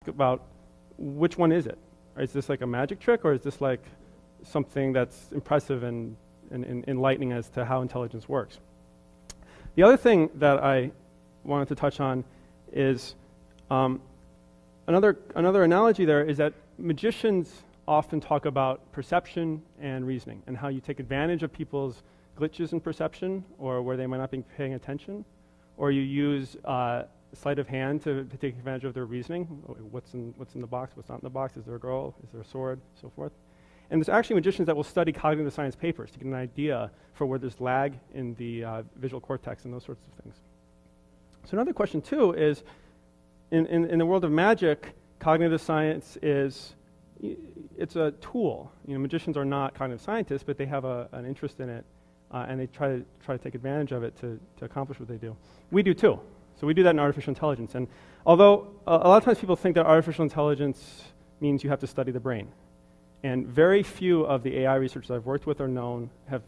about which one is it? Is this like a magic trick, or is this like something that's impressive and enlightening as to how intelligence works? The other thing that I wanted to touch on is another analogy there is that magicians often talk about perception and reasoning and how you take advantage of people's glitches in perception or where they might not be paying attention, or you use sleight of hand to take advantage of their reasoning. What's in the box? What's not in the box? Is there a girl? Is there a sword? So forth. And there's actually magicians that will study cognitive science papers to get an idea for where there's lag in the visual cortex and those sorts of things. So another question too is, in the world of magic, cognitive science it's a tool. Magicians are not cognitive scientists, but they have an interest in it, and they try to take advantage of it to accomplish what they do. We do too. So we do that in artificial intelligence. And although a lot of times people think that artificial intelligence means you have to study the brain, and very few of the AI researchers I've worked with or known have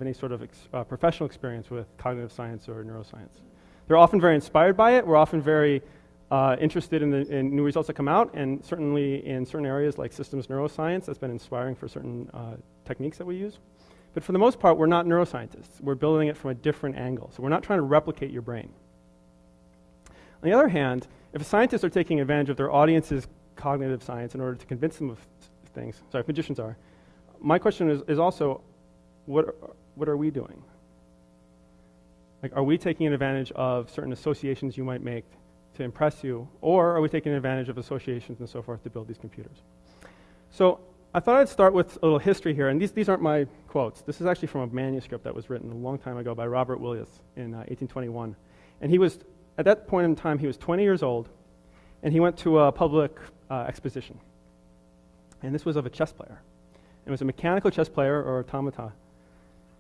any sort of professional experience with cognitive science or neuroscience. They're often very inspired by it. We're often very interested in new results that come out, and certainly in certain areas like systems neuroscience, that's been inspiring for certain techniques that we use. But for the most part, we're not neuroscientists. We're building it from a different angle. So we're not trying to replicate your brain. On the other hand, if scientists are taking advantage of their audience's cognitive science in order to convince them of things, if magicians are, my question is also, what are we doing? Like, are we taking advantage of certain associations you might make to impress you, or are we taking advantage of associations and so forth to build these computers? So I thought I'd start with a little history here, and these aren't my quotes. This is actually from a manuscript that was written a long time ago by Robert Willis in 1821. And he was, at that point in time, he was 20 years old, and he went to a public exposition. And this was of a chess player. It was a mechanical chess player, or automata.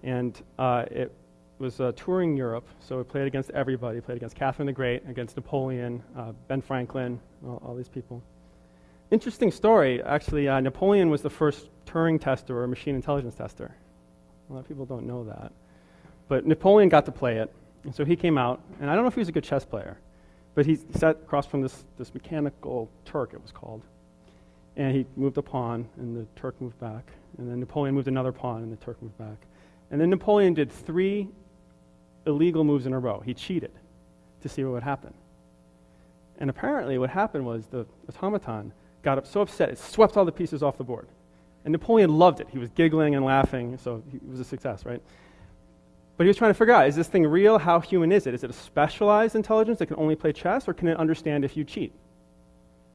And it was touring Europe, so it played against everybody. It played against Catherine the Great, against Napoleon, Ben Franklin, all these people. Interesting story, actually, Napoleon was the first Turing tester or machine intelligence tester. A lot of people don't know that. But Napoleon got to play it, and so he came out, and I don't know if he was a good chess player, but he sat across from this mechanical Turk, it was called. And he moved a pawn, and the Turk moved back. And then Napoleon moved another pawn, and the Turk moved back. And then Napoleon did 3 illegal moves in a row. He cheated to see what would happen. And apparently what happened was the automaton got so upset, it swept all the pieces off the board. And Napoleon loved it. He was giggling and laughing, so it was a success, right? But he was trying to figure out, is this thing real? How human is it? Is it a specialized intelligence that can only play chess, or can it understand if you cheat?